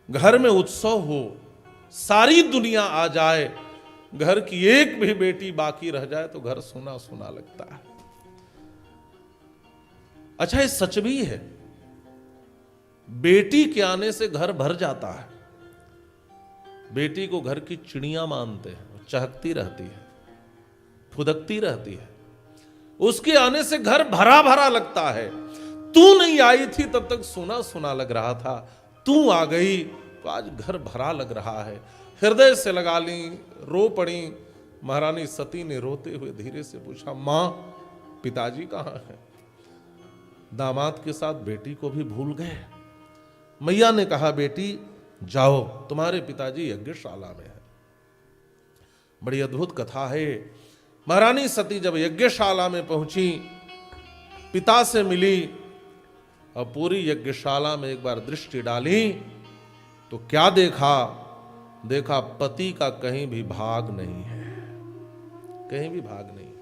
घर में उत्सव हो, सारी दुनिया आ जाए, घर की एक भी बेटी बाकी रह जाए तो घर सूना सूना लगता है। अच्छा, ये सच भी है, बेटी के आने से घर भर जाता है। बेटी को घर की चिड़िया मानते हैं, चहकती रहती है, फुदकती रहती है, उसके आने से घर भरा भरा लगता है। तू नहीं आई थी तब तक सूना सूना लग रहा था, तू आ गई तो आज घर भरा लग रहा है। हृदय से लगा ली, रो पड़ी। महारानी सती ने रोते हुए धीरे से पूछा, मां पिताजी कहां हैं? दामाद के साथ बेटी को भी भूल गए। मैया ने कहा, बेटी जाओ, तुम्हारे पिताजी यज्ञशाला में है। बड़ी अद्भुत कथा है। महारानी सती जब यज्ञशाला में पहुंची, पिता से मिली और पूरी यज्ञशाला में एक बार दृष्टि डाली तो क्या देखा? देखा पति का कहीं भी भाग नहीं है, कहीं भी भाग नहीं।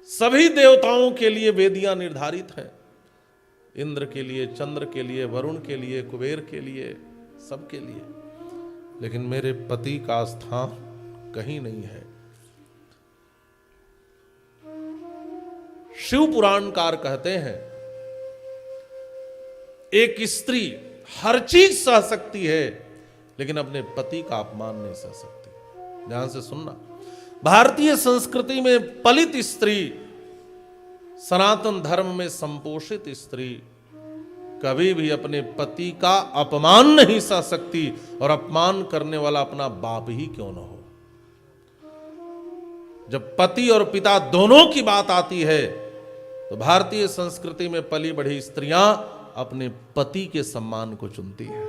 सभी देवताओं के लिए वेदियां निर्धारित हैं, इंद्र के लिए, चंद्र के लिए, वरुण के लिए, कुबेर के लिए, सबके लिए, लेकिन मेरे पति का स्थान कहीं नहीं है। शिव पुराणकार कहते हैं, एक स्त्री हर चीज सह सकती है लेकिन अपने पति का अपमान नहीं सह सकती। ध्यान से सुनना, भारतीय संस्कृति में पलित स्त्री, सनातन धर्म में संपोषित स्त्री कभी भी अपने पति का अपमान नहीं सह सकती, और अपमान करने वाला अपना बाप ही क्यों न हो। जब पति और पिता दोनों की बात आती है तो भारतीय संस्कृति में पली बढ़ी स्त्रियां अपने पति के सम्मान को चुनती हैं।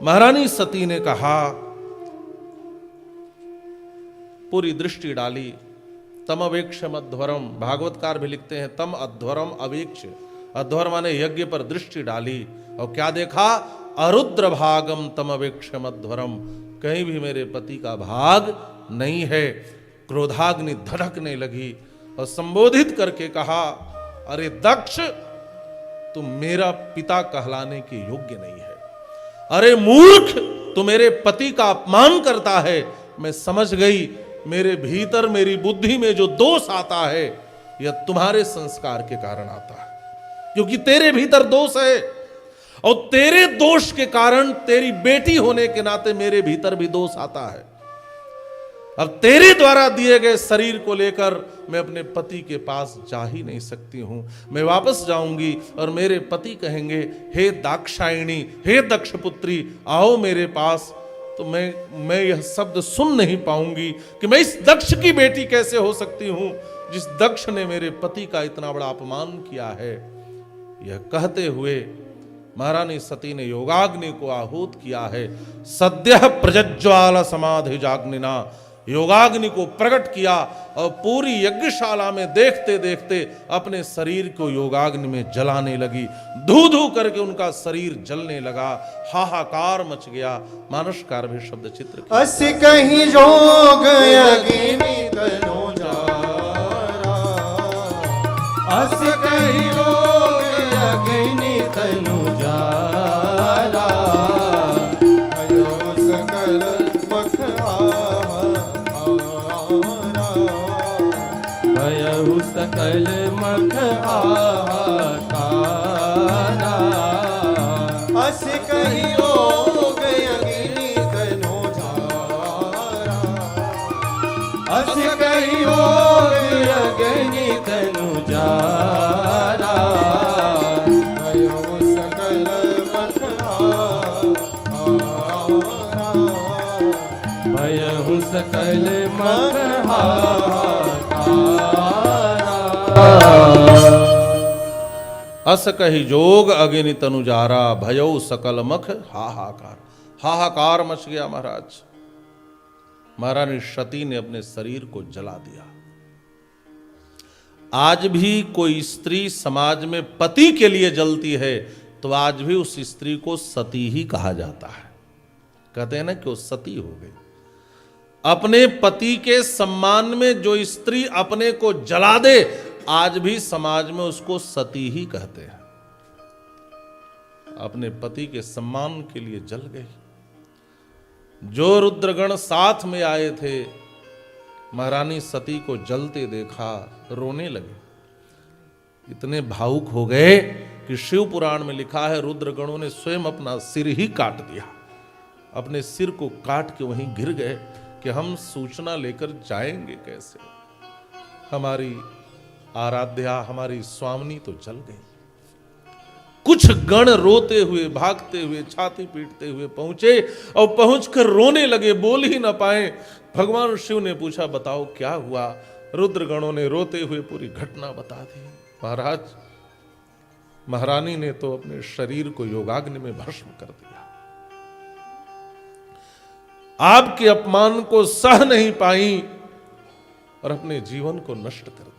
महारानी सती ने कहा, पूरी दृष्टि डाली, तम अवेक्ष मध्वरम, भागवतकार भी लिखते हैं तम अध्वरम अवेक्ष, अध्वर माने यज्ञ पर दृष्टि डाली और क्या देखा? अरुद्र भागम तम अवेक्ष मध्वरम, कहीं भी मेरे पति का भाग नहीं है। क्रोधाग्नि धड़कने लगी और संबोधित करके कहा, अरे दक्ष, तुम मेरा पिता कहलाने के योग्य नहीं है। अरे मूर्ख, तू मेरे पति का अपमान करता है। मैं समझ गई मेरे भीतर, मेरी बुद्धि में जो दोष आता है यह तुम्हारे संस्कार के कारण आता है, क्योंकि तेरे भीतर दोष है और तेरे दोष के कारण तेरी बेटी होने के नाते मेरे भीतर भी दोष आता है। अब तेरे द्वारा दिए गए शरीर को लेकर मैं अपने पति के पास जा ही नहीं सकती हूं। मैं वापस जाऊंगी और मेरे पति कहेंगे, हे दाक्षायणी, हे दक्ष पुत्री, आओ मेरे पास, तो मैं यह शब्द सुन नहीं पाऊंगी कि मैं इस दक्ष की बेटी कैसे हो सकती हूं जिस दक्ष ने मेरे पति का इतना बड़ा अपमान किया है। यह कहते हुए महारानी सती ने योगाग्नि को आहूत किया है। सद्यः प्रज्ज्वाल समाधि जाग्निना, योगाग्नि को प्रकट किया और पूरी यज्ञशाला में देखते देखते अपने शरीर को योगाग्नि में जलाने लगी। धू धू करके उनका शरीर जलने लगा, हाहाकार मच गया। मानसकार भी शब्द चित्र किया। अस कहीं जोग अग्नि तनु जारा, अस कहीं जोग अग्नि तनु जारा, भयो सकल मख भयहु सकल मख आहाकारा, अस कहीं योग अग्नि तनु जारा, अस कहीं योग अग्नि तनु जारा, भयो सकल मख आहारा, भयहु सकल मख अस कही जोग अग्नि तनु जारा, भयौ सकल मख हाहाकार। हाहाकार मच गया महाराज। महारानी सती ने अपने शरीर को जला दिया। आज भी कोई स्त्री समाज में पति के लिए जलती है तो आज भी उस स्त्री को सती ही कहा जाता है। कहते हैं ना कि वो सती हो गई। अपने पति के सम्मान में जो स्त्री अपने को जला दे, आज भी समाज में उसको सती ही कहते हैं। अपने पति के सम्मान के लिए जल गई। जो रुद्रगण साथ में आए थे, महारानी सती को जलते देखा, रोने लगे। इतने भावुक हो गए कि शिव पुराण में लिखा है रुद्रगणों ने स्वयं अपना सिर ही काट दिया। अपने सिर को काट के वहीं गिर गए कि हम सूचना लेकर जाएंगे कैसे। हमारी आराध्या, हमारी स्वामिनी तो जल गई। कुछ गण रोते हुए, भागते हुए, छाती पीटते हुए पहुंचे और पहुंचकर रोने लगे, बोल ही ना पाए। भगवान शिव ने पूछा, बताओ क्या हुआ? रुद्रगणों ने रोते हुए पूरी घटना बता दी। महाराज, महारानी ने तो अपने शरीर को योगाग्नि में भस्म कर दिया। आपके अपमान को सह नहीं पाई और अपने जीवन को नष्ट कर दिया।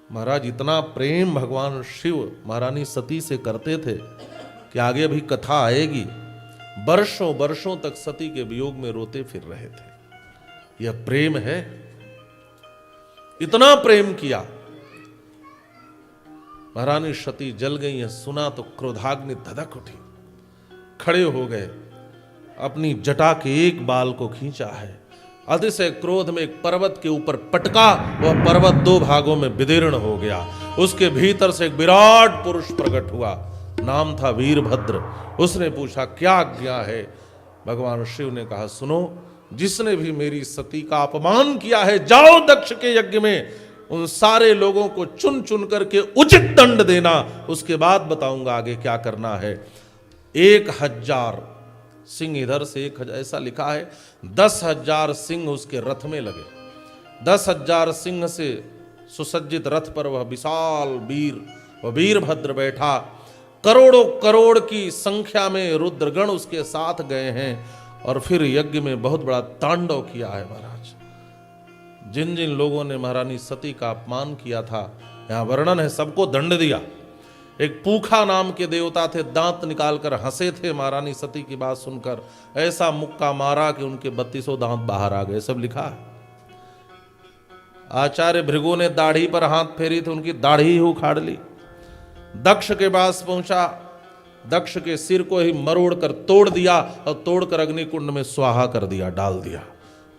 महाराज, इतना प्रेम भगवान शिव महारानी सती से करते थे कि आगे भी कथा आएगी। वर्षों वर्षों तक सती के वियोग में रोते फिर रहे थे। यह प्रेम है। इतना प्रेम किया। महारानी सती जल गई है सुना तो क्रोधाग्नि धधक उठी। खड़े हो गए, अपनी जटा के एक बाल को खींचा है, अतिशय क्रोध में एक पर्वत के ऊपर पटका। वह पर्वत 2 भागों में विदीर्ण हो गया। उसके भीतर से एक विराट पुरुष प्रकट हुआ। नाम था वीरभद्र। उसने पूछा, क्या आज्ञा है? भगवान शिव ने कहा, सुनो, जिसने भी मेरी सती का अपमान किया है, जाओ दक्ष के यज्ञ में उन सारे लोगों को चुन चुन करके उचित दंड देना। उसके बाद बताऊंगा आगे क्या करना है। 1000 सिंह इधर से 1000, ऐसा लिखा है 10,000 सिंह उसके रथ में लगे। 10,000 सिंह से सुसज्जित रथ पर वह विशाल वह वीरभद्र बैठा। करोड़ों करोड़ की संख्या में रुद्रगण उसके साथ गए हैं और फिर यज्ञ में बहुत बड़ा तांडव किया है। महाराज, जिन जिन लोगों ने महारानी सती का अपमान किया था, यहां वर्णन है, सबको दंड दिया। एक पूखा नाम के देवता थे, दांत निकालकर हंसे थे महारानी सती की बात सुनकर। ऐसा मुक्का मारा कि उनके 32 दांत बाहर आ गए। सब लिखा है। आचार्य भृगु ने दाढ़ी पर हाथ फेरी तो उनकी दाढ़ी ही उखाड़ ली। दक्ष के पास पहुंचा, दक्ष के सिर को ही मरोड़ कर तोड़ दिया और तोड़कर अग्निकुंड में स्वाहा कर दिया, डाल दिया।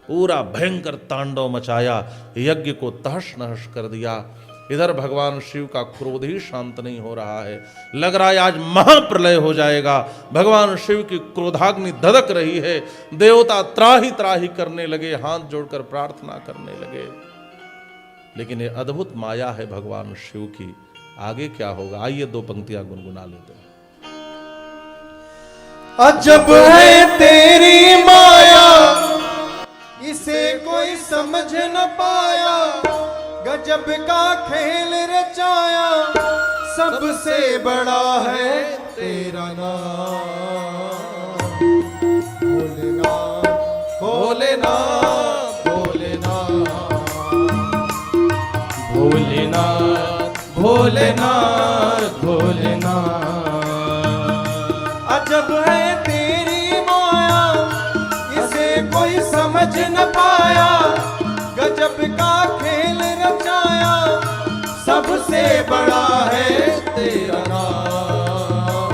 पूरा भयंकर तांडव मचाया, यज्ञ को तहस नहस कर दिया। इधर भगवान शिव का क्रोध ही शांत नहीं हो रहा है। लग रहा है आज महाप्रलय हो जाएगा। भगवान शिव की क्रोधाग्नि धधक रही है। देवता त्राही त्राही करने लगे, हाथ जोड़कर प्रार्थना करने लगे। लेकिन ये अद्भुत माया है भगवान शिव की। आगे क्या होगा, आइए 2 पंक्तियां गुनगुना लेते हैं। अजब है तेरी माया, इसे कोई समझ न पाया। गजब का खेल रचाया, सबसे बड़ा है तेरा नाम। भोलेनाथ भोलेनाथ भोलेनाथ भोलेनाथ भोलेनाथ भोलेनाथ। अजब है तेरी माया, इसे कोई समझ न पाया। गजब का खेल रचाया, सबसे बड़ा है तेरा नाम।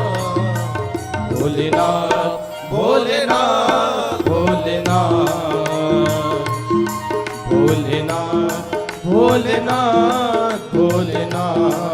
भोलेनाथ भोलेनाथ भोलेनाथ भोलेनाथ भोलेनाथ भोलेनाथ।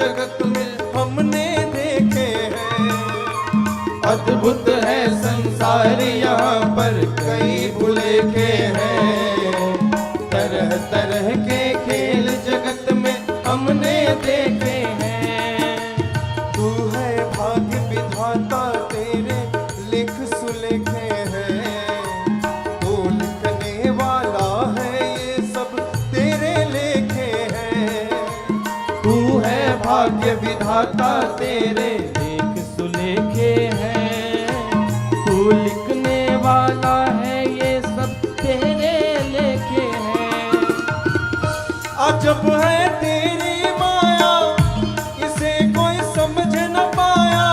जगत में हमने देखे हैं। अद्भुत है संसार यहाँ पर कई भूलेखे हैं। तरह तरह के खेल जगत में हमने देखे हैं। तू है भाग्य विधाता तेरे लिख सुलेखे हैं। तू लिखने वाला है ये सब तेरे लेखे हैं। तू है भाग्य विधाता तेरे लेख सुलेखे हैं। तू लिखने वाला है ये सब तेरे लेखे हैं। अजब है तेरी माया इसे कोई समझ न पाया।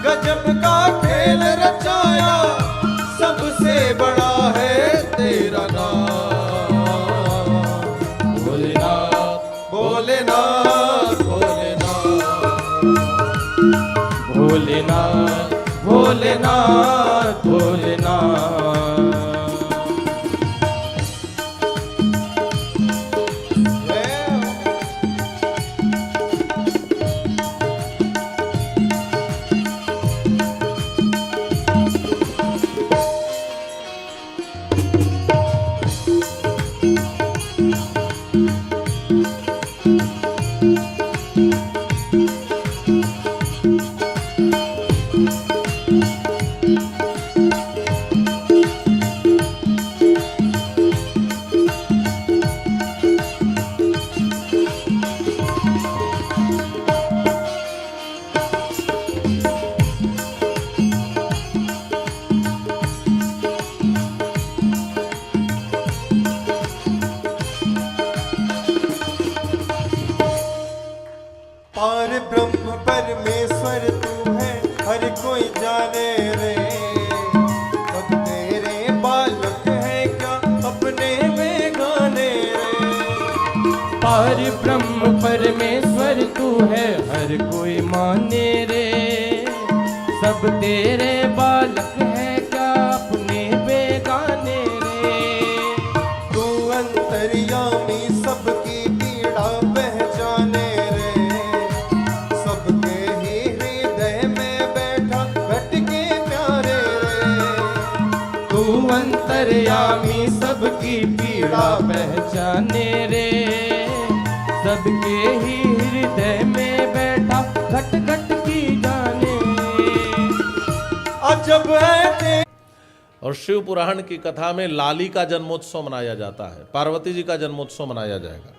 गजब का खेल रचाया सबसे बड़ा है तेरा नाम। भोलेनाथ भोलेनाथ भोलेनाथ भोलेनाथ भोलेनाथ भोलेनाथ। पार ब्रह्म परमेश्वर तू है हर कोई जाने रे। अब तेरे बालक है क्या अपने बेगाने रे। पार ब्रह्म परमेश्वर तू है हर कोई माने रे। सब तेरे बालक है क्या अपने बेगाने रे। तू अंतर्यामी सबकी पीड़ा पहचाने रे। सबके ही हृदय में बैठा घट के प्यारे रे। तू अंतर्यामी सबकी पीड़ा पहचाने रे। सबके ही हृदय में बैठा घट घट की जाने। अजब है ते और शिव पुराण की कथा में लाली का जन्मोत्सव मनाया जाता है। पार्वती जी का जन्मोत्सव मनाया जाएगा।